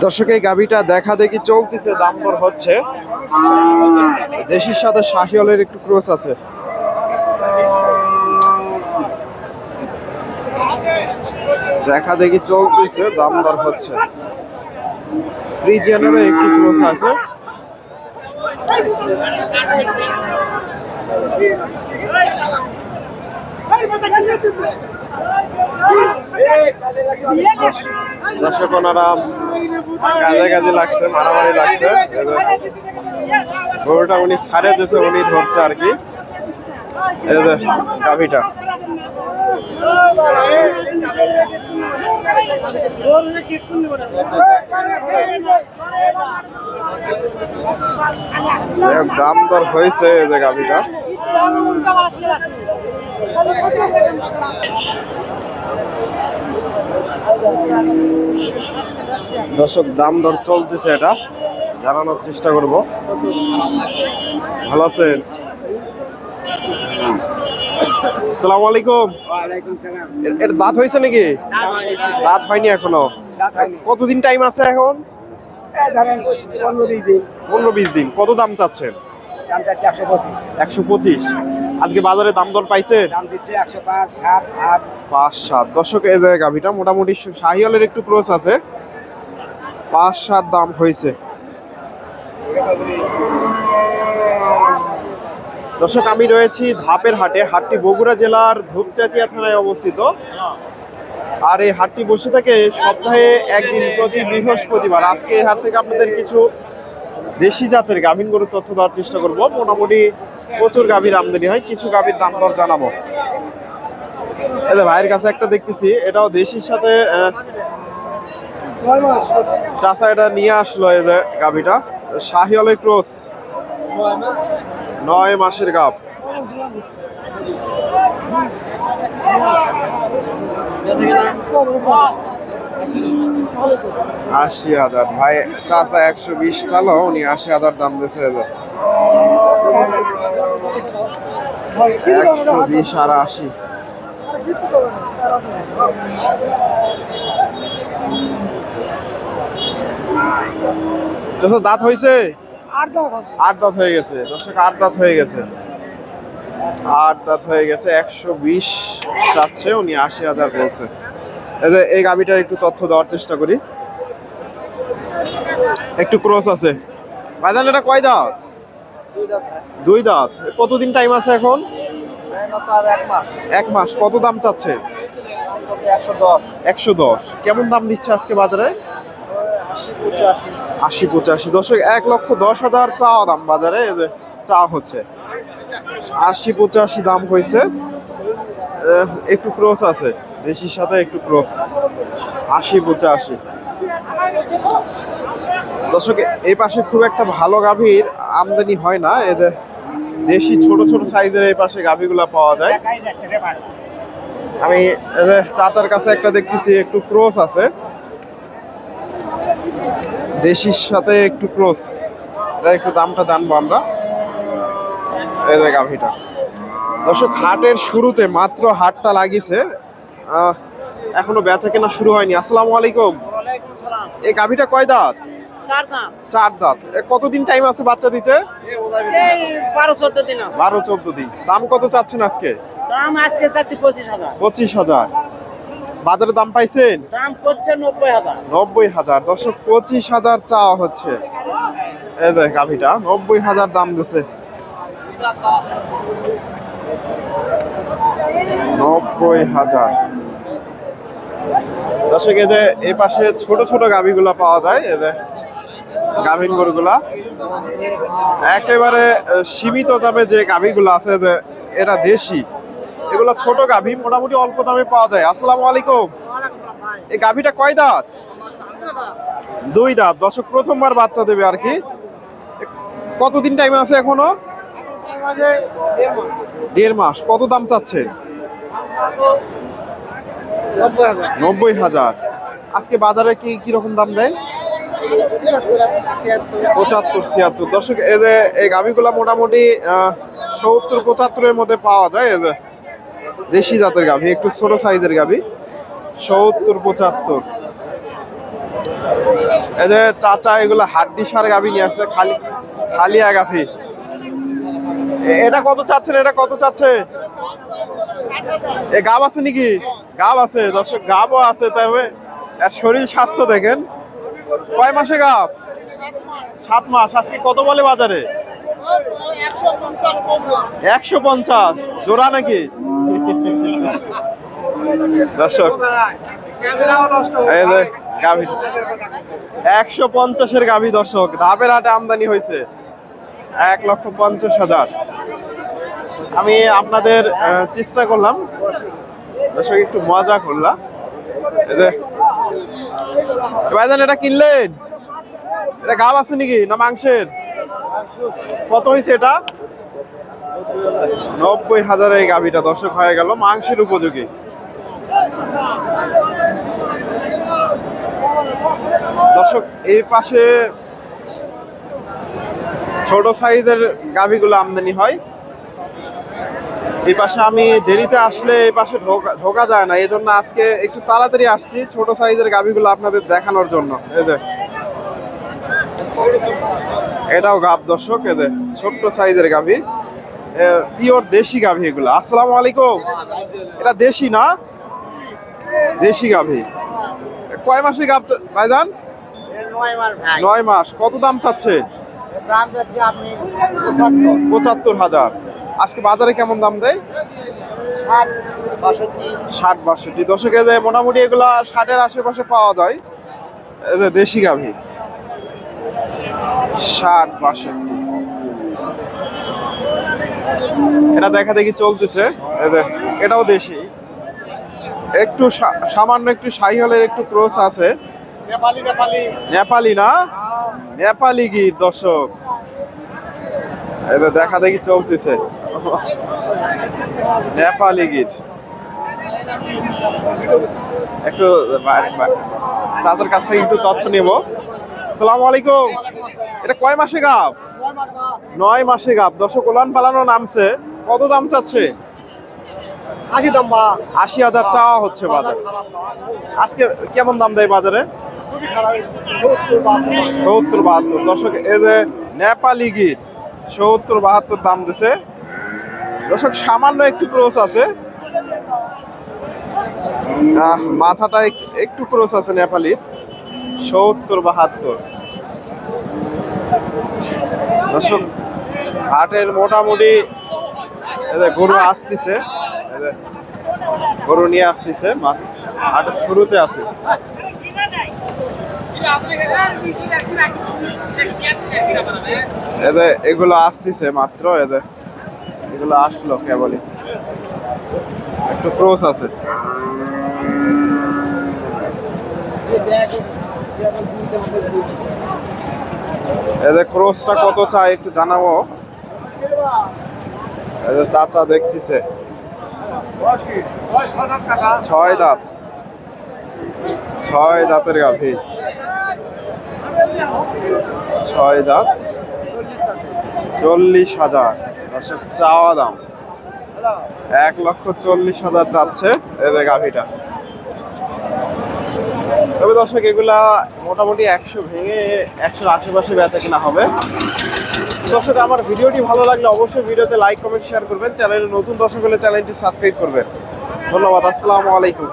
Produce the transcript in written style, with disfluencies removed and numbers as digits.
দর্শক এই গাভিটা দেখা দেখি চলতেছে, দাম দর হচ্ছে। দেশির সাথে শাহিওয়ালের একটু ক্রস আছে। দেখা দেখি চলতেছে, দাম দর হচ্ছে। ফ্রিজিয়ানেরও একটু ক্রস আছে। দর্শক ওনারা কাজে লাগছে, মারামারি লাগছে। গরুটা উনি ছাড়ে দিয়েছে, উনি ধরছে আর কি। এই যে গাভিটা দাম দর হয়েছে। এই যে গাভিটা দর্শক দাম দর চলতেছে, এটা জানানোর চেষ্টা করব। ভালো আছেন? আসসালামু আলাইকুম। এর দাঁত হয়েছে নাকি? দাঁত হয়নি এখনো। কতদিন টাইম আছে এখন? 15-20 দিন। কত দাম চাচ্ছেন? 125। আজকে বাজারে দাম দর পাইছে? 5-7। দর্শক এই যে গাভিটা মোটামুটি শাহিওয়ালের একটু ক্রস আছে। 5-7 দাম হয়েছে। দর্শক আমি রয়েছি ধাপের হাটে। হাটটি বগুড়া জেলার ধূপচাচিয়া থানায় অবস্থিত। আর এই হাটটি বসে থাকে সপ্তাহে একদিন, প্রতি বৃহস্পতিবার। আজকে এই হাট থেকে আপনাদের কিছু দেশি জাতের গাভীন গরুর তথ্য দেওয়ার চেষ্টা করব। মোটামুটি প্রচুর গাভীর আমদানি হয়, কিছু গাভীর দাম দর জানাবো। এই যে ভাইয়ের কাছে একটা দেখতেছি, এটাও দেশির সাথে চাচা এটা নিয়ে আসলো। এই যে গাভীটা শাহিওয়ালের ক্রস, 9 মাসের গাভ। আশি হাজার। ভাই চাচা 120 চালো, উনি 80,000 দাম দিয়েছে। 120 আর 80। দাঁত হয়েছে? 8 দাঁত হয়ে গেছে। দর্শক 8 দাঁত হয়ে গেছে। 8 দাঁত হয়ে গেছে। 120 চাচ্ছে, উনি 80,000 বলছে। এই গাভিটার একটু তথ্য দেওয়ার চেষ্টা করি। একটু ক্রস আছে। বাজান এটা কয় দাঁত? 2 দাঁত। কতদিন টাইম আছে এখন? 1 মাস। কত দাম চাচ্ছে? 110। কেমন দাম দিচ্ছে আজকে বাজারে? 80-85। দর্শক 1,10,000 চাওয়া দাম বাজারে। এই যে চাওয়া হচ্ছে 80-85 দাম হয়েছে। একটু ক্রস আছে, দেশির সাথে একটু ক্রস। 80-85। দর্শক এই পাশে খুব একটা ভালো গাভীর আমদানি হয় না। এদের দেশি ছোট ছোট সাইজের এই পাশে গাভীগুলা পাওয়া যায়। আমি চাচার কাছে একটা দেখতেছি, একটু ক্রস আছে, দেশির সাথে একটু ক্রস। এটা একটু দামটা জানবো আমরা। এই যে গাভীটা। দর্শক হাটের শুরুতে মাত্র হাটটা লাগিয়েছে, এখনো বেচা কেনা শুরু হয়নি। আসসালামু আলাইকুম। এই গাভীটা কয় দাঁত? 4 দাঁত। কতদিন টাইম আছে বাচ্চা দিতে? 12-14 দিন। দাম কত চাচ্ছেন আজকে? দাম আজকে চাচ্ছি 25,000। 25,000। বাজারে দাম পাইছেন? দাম করছে 90,000। 90,000। দর্শক 25,000 চাওয়া হচ্ছে। এই যে গাভীটা 90,000 দাম দিছে। 90,000। দর্শক এই যে এই পাশে ছোট ছোট গাভীগুলা পাওয়া যায়। এই যে গাভীন গরুগুলা একেবারে সীমিত দামে যে গাভীগুলো আছে, যে এরা দেশি, এগুলো ছোট গাভী, মোটামুটি অল্প দামে পাওয়া যায়। আসসালামু আলাইকুম। এই গাভীটা কয় দাঁত? 2 দাঁত। দর্শক প্রথমবার বাচ্চা দেবে আর কি। কতদিন টাইম আছে এখনো? 1.5 মাস। কত দাম চাচ্ছে? 90,000। আজকে বাজারে কি রকম দাম দেয়? 75-76। দর্শক এই যে এই গাভীগুলা মোটামুটি 70-75-এর মধ্যে পাওয়া যায়। এই যে দেশি জাতের গাভী, একটু ছোট সাইজের গাভী। 70-75। এই যে চাচা এগুলো হাড্ডি সার গাভী নিয়ে আসছে, খালি খালিয়া গাভী। এটা কত চাচ্ছেন, এটা কত চাচ্ছে? এ গাব আছে নাকি? গাব আছে দর্শক, গাবও আছে। তবে এর শরীর স্বাস্থ্য দেখেন। কয় মাসে গাব? 7 মাস। আজকে কত বলে বাজারে? 150 জোড়া নাকি? দর্শক এই যে গাভী 150-এর গাভী দর্শক, ধাপের হাটে আমদানি হয়েছে 1,50,000। আমি আপনাদের চেষ্টা করলাম দর্শক, একটু মজা করলাম। ভাইজান এটা কিনলেন? এটা গাব আছে নাকি না মাংসের? কত হয়েছে এটা? 90,000 এই গাভীটা দর্শক হয়ে গেল মাংসের উপযোগী। দর্শক এই পাশে ছোট সাইজের গাভীগুলো আমদানি হয়। এই পাশে আমি দেরিতে আসলে এই পাশে ঢোকা যায় না, এই জন্য আজকে একটু তাড়াতাড়ি আসছি ছোট সাইজের গাভীগুলো আপনাদের দেখানোর জন্য। এই যে এটাও গাভ দর্শক, এই যে ছোট্ট সাইজের গাভী, পিওর দেশি গাভী এগুলো। আসসালামু আলাইকুম। এটা দেশি না? দেশি গাভী। কয় মাসে গাভ ভাইজান? 9 মাস। কত দাম চাচ্ছে? 75,000। আজকে বাজারে কেমন দাম দেয়? 60-62। দশকে যে মোটামুটি এগুলা 60-এর আশেপাশে পাওয়া যায়। এই যে দেশি গাভী 60-62। এটা দেখা দেখি চলতেছে। এই যে এটাও দেশি, একটু সামান্য একটু শাহিওয়ালের একটু ক্রস আছে। নেপালি না? নেপালি গির দর্শক, এটা দেখা দেখি চলতেছে নেপালি গির। একটু চাচার কাছ থেকে একটু তথ্য নেব। আসসালামু আলাইকুম। এটা কয় মাসে গাব? 9 মাসে গাব দর্শক, ওলান পালানো নামছে। কত দাম চাচ্ছে? 80,000 চাওয়া হচ্ছে বাজারে। আজকে কেমন দাম দেয় বাজারে? 70-72 দর্শক, এই যে নেপালি গির 70-72 দাম দিছে দর্শক। সামান্য একটু ক্রস আছে, মাথাটা একটু ক্রস আছে নেপালির। 70-72 দর্শক। হাটের মোটামুটি গরু আসতেছে, গরু নিয়ে আসতেছে, হাটের শুরুতে আছে। এগুলো আসতেছে মাত্র, এগুলো আসলো কেবলই, একটু ক্রস আছে। এদের ক্রসটা কত চাই একটু জানাবো। চাচা দেখতেছে 6 দাঁত, 6 দাঁতের গাভী, 6 দাঁত, 40,000 দর্শক চাওয়া দাম। 1,40,000 চাচ্ছে এদের গাভীটা। তবে দর্শক এগুলা মোটামুটি 100 ভেঙে 100-র আশেপাশে বেচা কিনা হবে। দর্শক আমার ভিডিওটি ভালো লাগলে অবশ্যই ভিডিওতে লাইক কমেন্ট শেয়ার করবেন। চ্যানেলে নতুন দর্শক হলে চ্যানেলটি সাবস্ক্রাইব করবেন। ধন্যবাদ। আসসালামু আলাইকুম।